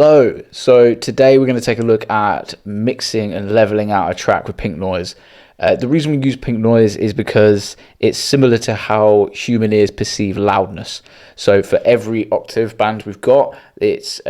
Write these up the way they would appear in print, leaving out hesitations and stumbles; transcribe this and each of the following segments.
Hello, so today we're going to take a look at mixing and leveling out a track with pink noise. The reason we use pink noise is because it's similar to how human ears perceive loudness. So for every octave band we've got, it's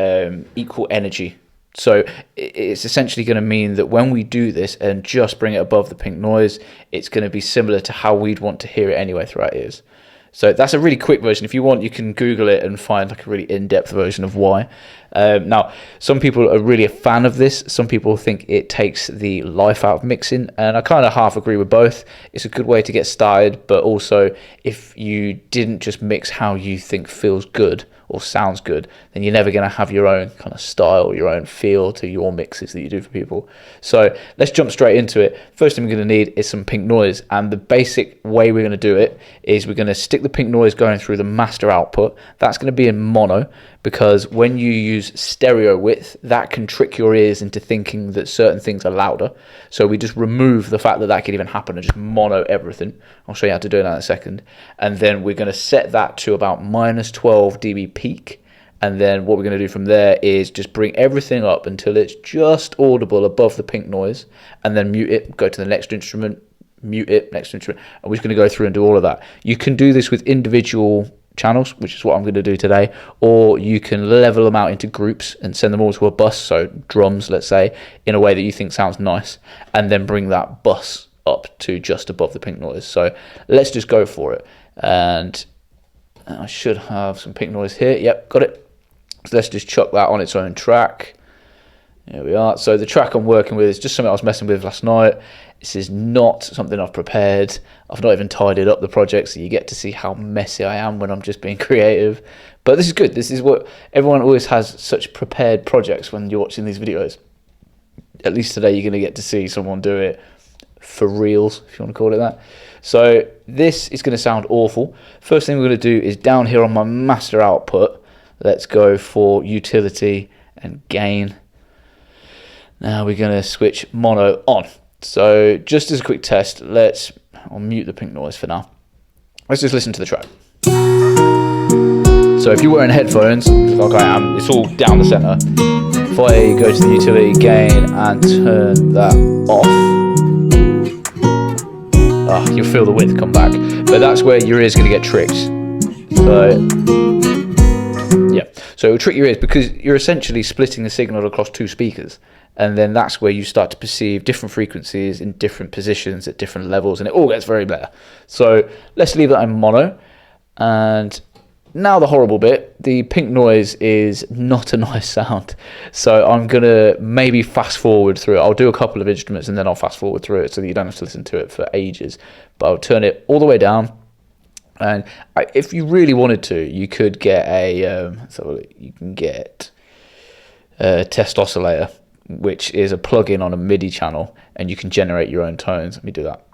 equal energy. So it's essentially going to mean that when we do this and just bring it above the pink noise, it's going to be similar to how we'd want to hear it anyway through our ears. So that's a really quick version. If you want, you can Google it and find like a really in-depth version of why. Now, some people are really a fan of this. Some people think it takes the life out of mixing, and I kind of half agree with both. It's a good way to get started, but also if you didn't just mix how you think feels good or sounds good, then you're never going to have your own kind of style, your own feel to your mixes that you do for people. So let's jump straight into it. First thing we're going to need is some pink noise, and the basic way we're going to do it is we're going to stick the pink noise going through the master output. That's going to be in mono, because when you use stereo width, that can trick your ears into thinking that certain things are louder. So we just remove the fact that that could even happen and just mono everything. I'll show you how to do that in a second. And then we're going to set that to about minus 12 dB peak. And then what we're going to do from there is just bring everything up until it's just audible above the pink noise, and then mute it, go to the next instrument, mute it, next instrument, and we're just going to go through and do all of that. You can do this with individual channels, which is what I'm going to do today, or you can level them out into groups and send them all to a bus, so drums, let's say, in a way that you think sounds nice, and then bring that bus up to just above the pink noise. So let's just go for it, and I should have some pink noise here. Yep, got it. So let's just chuck that on its own track. There we are. So the track I'm working with is just something I was messing with last night. This is not something I've prepared. I've not even tidied up the project, so you get to see how messy I am when I'm just being creative. But this is good. This is what everyone always has, such prepared projects when you're watching these videos. At least today you're going to get to see someone do it for reals, if you want to call it that. So this is going to sound awful. First thing we're going to do is down here on my master output, let's go for utility and gain. Now we're going to switch mono on. So just as a quick test, I'll mute the pink noise for now. Let's just listen to the track. So if you're wearing headphones, like I am, it's all down the center. If I go to the utility gain and turn that off, you'll feel the width come back. But that's where your ear's going to get tricked. So yeah, so it'll trick your ears because you're essentially splitting the signal across two speakers. And then that's where you start to perceive different frequencies in different positions at different levels, and it all gets very blur. So let's leave that in mono. And now the horrible bit, the pink noise is not a nice sound. So I'm going to maybe fast forward through it. I'll do a couple of instruments and then I'll fast forward through it so that you don't have to listen to it for ages. But I'll turn it all the way down. And if you really wanted to, you could get a test oscillator, which is a plugin on a MIDI channel, and you can generate your own tones. Let me do that.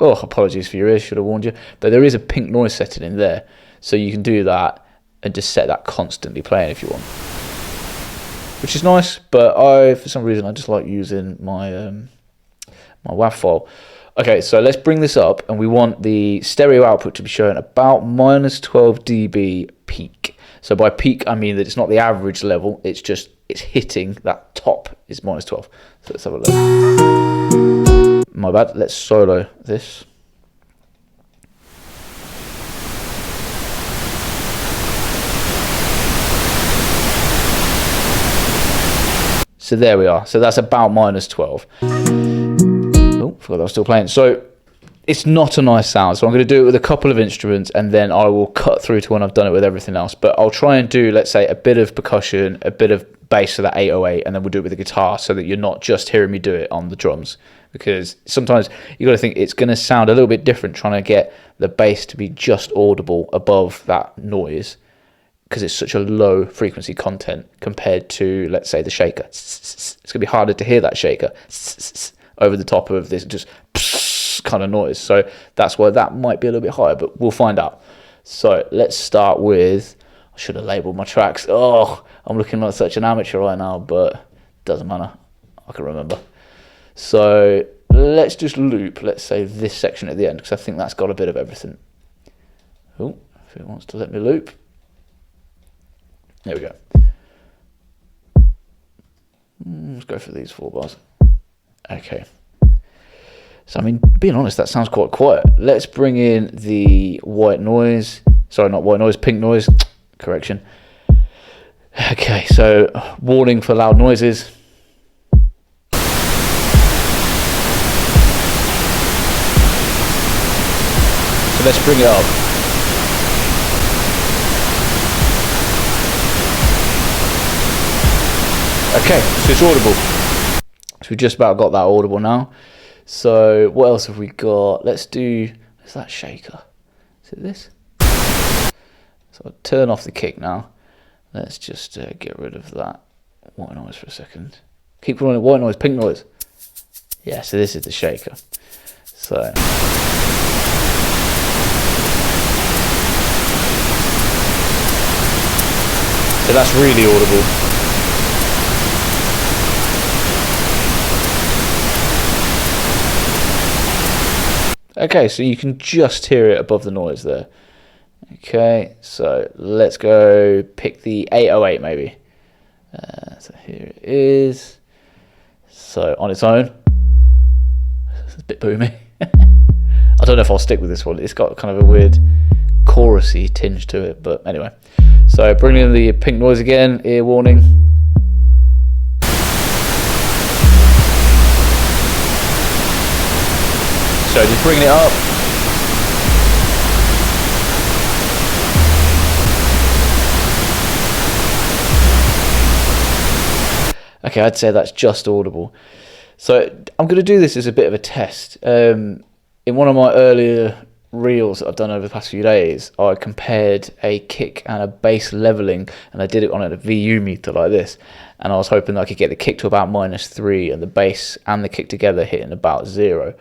Oh, apologies for your ears, should have warned you. But there is a pink noise setting in there, so you can do that and just set that constantly playing if you want, which is nice. But for some reason, I just like using my my WAV file. Okay, so let's bring this up, and we want the stereo output to be showing about minus 12 dB peak. So by peak, I mean that it's not the average level, it's hitting that top is minus 12. So let's have a look. My bad, let's solo this. So there we are. So that's about minus 12. Oh, forgot I was still playing. So it's not a nice sound, so I'm going to do it with a couple of instruments, and then I will cut through to when I've done it with everything else. But I'll try and do, let's say, a bit of percussion, a bit of bass for that 808, and then we'll do it with the guitar so that you're not just hearing me do it on the drums. Because sometimes you got to think it's going to sound a little bit different trying to get the bass to be just audible above that noise, because it's such a low frequency content compared to, let's say, the shaker. It's going to be harder to hear that shaker over the top of this just kind of noise. So that's why that might be a little bit higher, but we'll find out. So let's start with, I should have labeled my tracks. Oh, I'm looking like such an amateur right now, but doesn't matter. I can remember. So let's just loop, let's say, this section at the end, because I think that's got a bit of everything. Oh, if it wants to let me loop. There we go. Let's go for these 4 bars. Okay. So, I mean, being honest, that sounds quite quiet. Let's bring in the white noise. Sorry, not white noise, pink noise. Correction. Okay, so warning for loud noises. So let's bring it up. Okay, so it's audible. So we just about got that audible now. So what else have we got? Let's do, is that shaker? Is it this? So I'll turn off the kick now. Let's just get rid of that white noise for a second. Keep calling it white noise, pink noise. Yeah, so this is the shaker. So that's really audible. Okay, so you can just hear it above the noise there. Okay, so let's go pick the 808 maybe. So here it is. So on its own, it's a bit boomy. I don't know if I'll stick with this one. It's got kind of a weird chorusy tinge to it, but anyway. So bringing in the pink noise again, ear warning. So just bringing it up. Okay, I'd say that's just audible. So I'm going to do this as a bit of a test. In one of my earlier reels that I've done over the past few days, I compared a kick and a bass leveling, and I did it on a VU meter like this. And I was hoping that I could get the kick to about -3 and the bass and the kick together hitting about 0.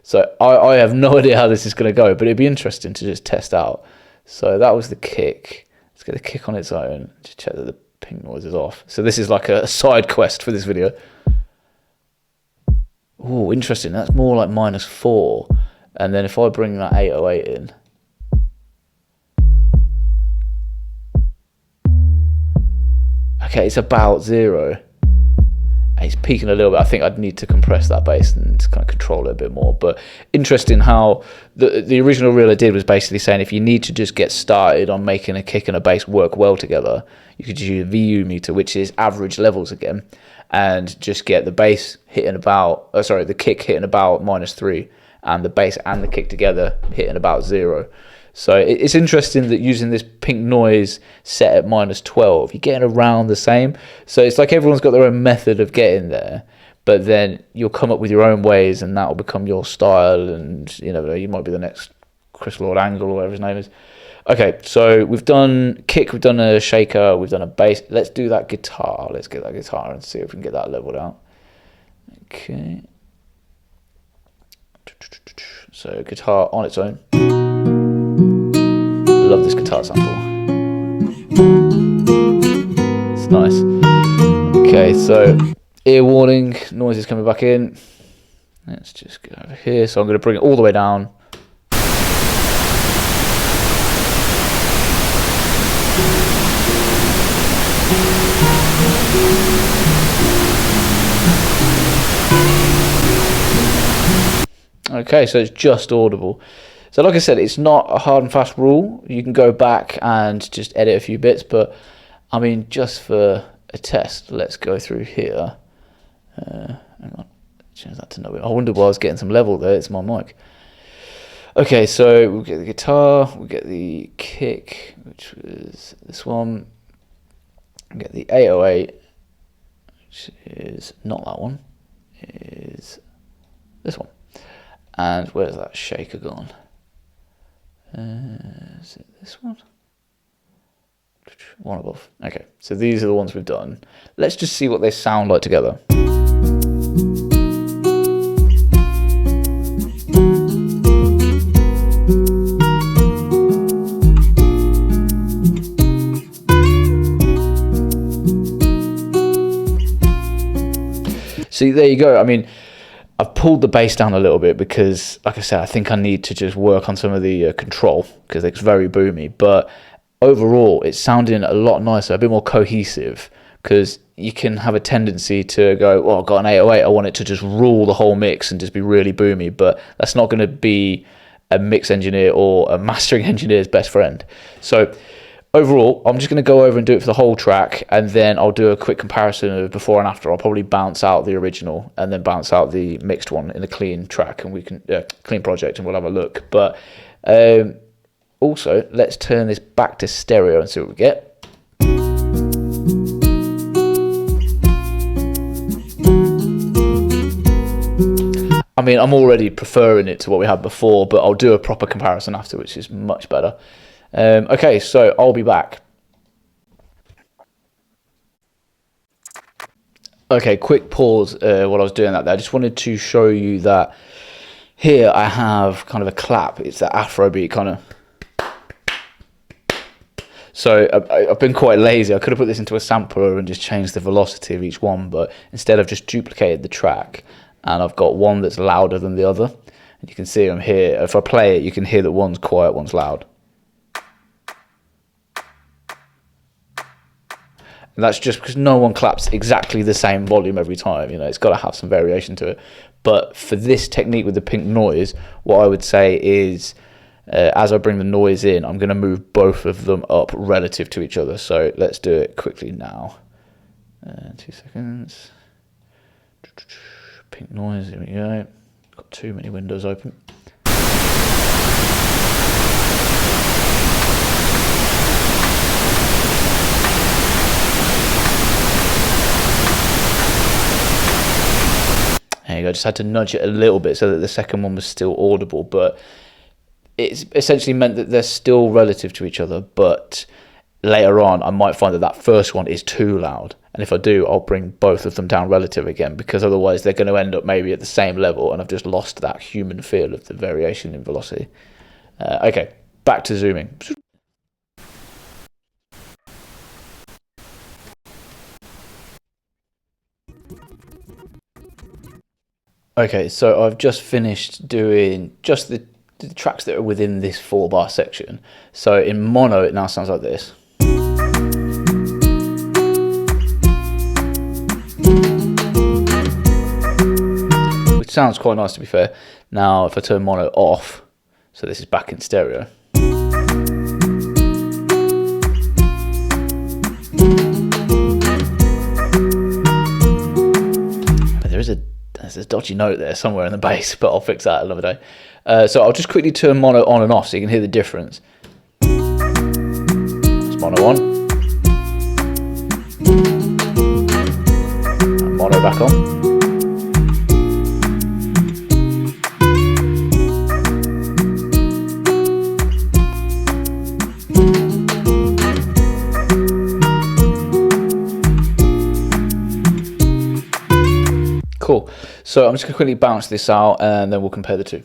So I have no idea how this is going to go, but it'd be interesting to just test out. So that was the kick. Let's get the kick on its own. Just check that the pink noise is off. So this is like a side quest for this video. Oh, interesting. That's more like -4. And then if I bring that 808 in. Okay, it's about 0. It's peaking a little bit. I think I'd need to compress that bass and kind of control it a bit more. But interesting how the original reel I did was basically saying if you need to just get started on making a kick and a bass work well together, you could use a VU meter, which is average levels again, and just get the bass hitting about, the kick hitting about -3, and the bass and the kick together hitting about 0. So it's interesting that using this pink noise set at -12, you're getting around the same. So it's like everyone's got their own method of getting there, but then you'll come up with your own ways and that will become your style, and you might be the next Chris Lord Angle or whatever his name is. Okay, so we've done kick, we've done a shaker, we've done a bass. Let's do that guitar. Let's get that guitar and see if we can get that leveled out. Okay. So guitar on its own. Love this guitar sample. It's nice. Okay, so ear warning, noise is coming back in. Let's just go over here. So I'm going to bring it all the way down. Okay, so it's just audible. So like I said, it's not a hard and fast rule. You can go back and just edit a few bits, but I mean, just for a test, let's go through here. Hang on, change that to no. I wonder why I was getting some level there. It's my mic. Okay, so we'll get the guitar, we'll get the kick, which was this one. We'll get the 808, which is not that one, is this one. And where's that shaker gone? Is it this one? One above. Okay, so these are the ones we've done. Let's just see what they sound like together. See, there you go. I mean, I've pulled the bass down a little bit because, like I said, I think I need to just work on some of the control because it's very boomy. But overall, it's sounding a lot nicer, a bit more cohesive. because you can have a tendency to go, oh, I've got an 808, I want it to just rule the whole mix and just be really boomy, but that's not going to be a mix engineer or a mastering engineer's best friend. So overall, I'm just going to go over and do it for the whole track, and then I'll do a quick comparison of before and after. I'll probably bounce out the original and then bounce out the mixed one in a clean track, and we can clean project, and we'll have a look. But also, let's turn this back to stereo and see what we get. I mean, I'm already preferring it to what we had before, but I'll do a proper comparison after, which is much better. Okay, so I'll be back. Okay, quick pause while I was doing that there. I just wanted to show you that here I have kind of a clap. It's that Afrobeat kind of. So I've been quite lazy. I could have put this into a sampler and just changed the velocity of each one, but instead I've just duplicated the track, and I've got one that's louder than the other. And you can see them here. If I play it, you can hear that one's quiet, one's loud. And that's just because no one claps exactly the same volume every time. You know, it's got to have some variation to it. But for this technique with the pink noise, what I would say is, as I bring the noise in, I'm going to move both of them up relative to each other. So let's do it quickly now. 2 seconds. Pink noise, here we go. Got too many windows open. There you go, just had to nudge it a little bit so that the second one was still audible, but it's essentially meant that they're still relative to each other, but later on I might find that that first one is too loud, and if I do, I'll bring both of them down relative again, because otherwise they're going to end up maybe at the same level and I've just lost that human feel of the variation in velocity. Okay, back to zooming. Okay, so I've just finished doing just the tracks that are within this 4-bar section. So in mono, it now sounds like this. Which sounds quite nice, to be fair. Now, if I turn mono off, so this is back in stereo. There's a dodgy note there somewhere in the bass, but I'll fix that another day. So I'll just quickly turn mono on and off so you can hear the difference. That's mono on. And mono back on. Cool. So I'm just going to quickly bounce this out and then we'll compare the two.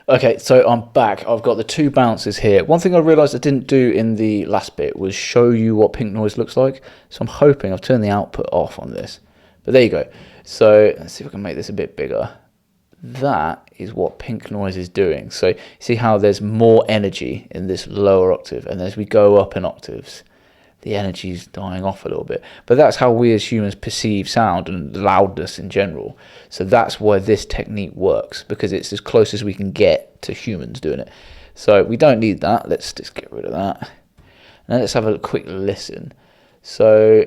Okay, so I'm back. I've got the two bounces here. One thing I realised I didn't do in the last bit was show you what pink noise looks like. So I'm hoping I've turned the output off on this. But there you go. So let's see if I can make this a bit bigger. That is what pink noise is doing. So you see how there's more energy in this lower octave, and as we go up in octaves, the energy is dying off a little bit. But that's how we as humans perceive sound and loudness in general. So that's why this technique works, because it's as close as we can get to humans doing it. So we don't need that. Let's just get rid of that. Now let's have a quick listen. So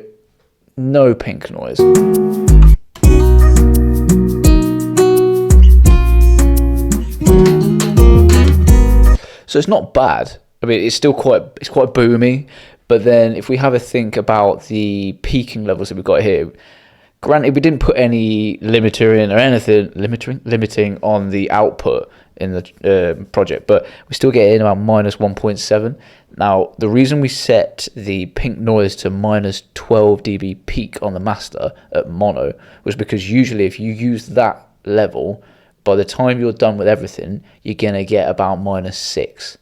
no pink noise. So it's not bad. I mean, it's still quite boomy. But then if we have a think about the peaking levels that we've got here, granted we didn't put any limiter in or anything, limiting on the output in the project, but we still get in about minus 1.7. Now, the reason we set the pink noise to minus 12 dB peak on the master at mono was because usually if you use that level, by the time you're done with everything, you're going to get about minus 6.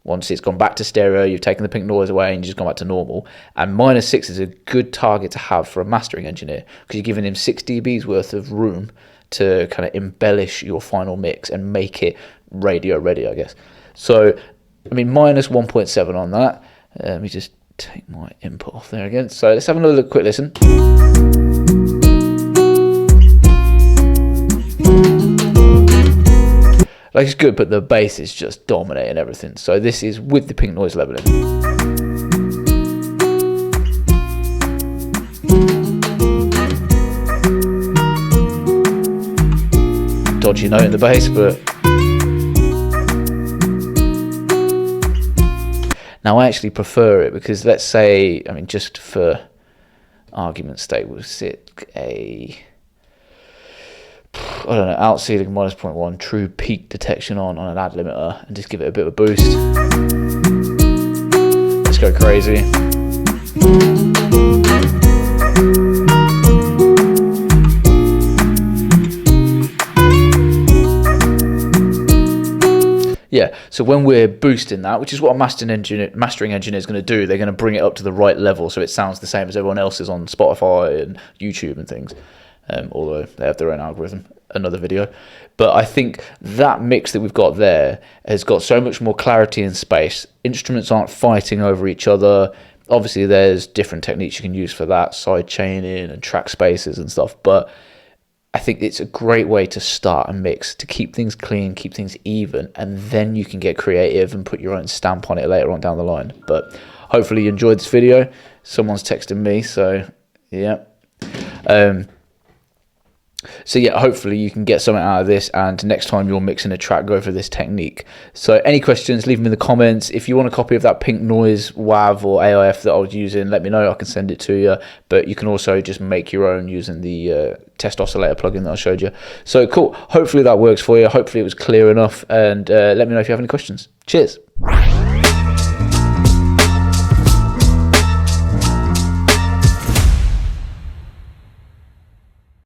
Once it's gone back to stereo, you've taken the pink noise away and you've just gone back to normal. And minus 6 is a good target to have for a mastering engineer because you're giving him 6 dBs worth of room to kind of embellish your final mix and make it radio ready, I guess. So, I mean, minus 1.7 on that. Let me just take my input off there again. So let's have another quick listen. Like, it's good, but the bass is just dominating everything. So this is with the pink noise leveling. Dodgy note in the bass, but now I actually prefer it because, let's say, I mean, just for argument's sake, we'll sit a, I don't know, out ceiling minus 0.1, true peak detection on an add limiter, and just give it a bit of a boost. Let's go crazy. Yeah, so when we're boosting that, which is what a mastering engineer is going to do, they're going to bring it up to the right level so it sounds the same as everyone else's on Spotify and YouTube and things, although they have their own algorithm, another video. But I think that mix that we've got there has got so much more clarity and space. Instruments aren't fighting over each other. Obviously, there's different techniques you can use for that, side chaining and track spaces and stuff, but I think it's a great way to start a mix, to keep things clean, keep things even, and then you can get creative and put your own stamp on it later on down the line. But hopefully you enjoyed this video. Someone's texting me, so yeah. So yeah, hopefully you can get something out of this, and next time you're mixing a track, go for this technique. So any questions, leave them in the comments. If you want a copy of that Pink Noise WAV or AIF that I was using, let me know, I can send it to you. But you can also just make your own using the test oscillator plugin that I showed you. So cool, hopefully that works for you. Hopefully it was clear enough, and let me know if you have any questions. Cheers.